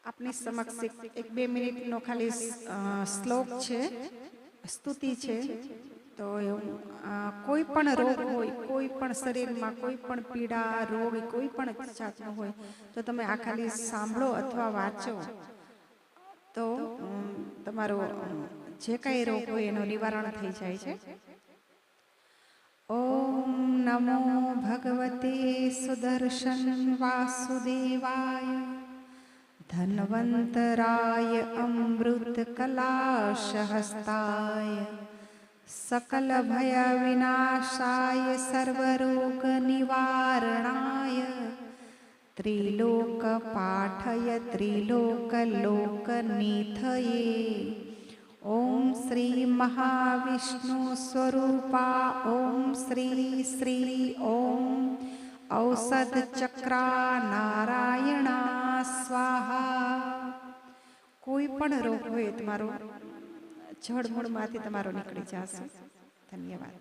આપની સમક્ષ એક 2 મિનિટનો ખાલી શ્લોક છે, સ્તુતિ છે. તો કોઈ પણ રોગ હોય, કોઈ પણ શરીરમાં કોઈ પણ પીડા, રોગ કોઈ પણ જાતનો હોય તો તમે આ ખાલી સાંભળો અથવા વાંચો તો તમારો જે કાંઈ રોગ હોય એનું નિવારણ થઈ જાય છે. ઓમ નમો ભગવતે સુદર્શન વાસુદેવાય ધન્વંતરાય અમૃત કલાશહસ્તાય सकल भय विनाशाय सर्वरोग निवारणाय त्रिलोक पाठय त्रिलोक लोक निधये ओम श्री महाविष्णु स्वरूपा ओम श्री श्री ओम औषध चक्रा नारायणा स्वाहा। कोई पण रोग होय तमारो जड़मूळमांथी तमारो निकળી जशे। धन्यवाद।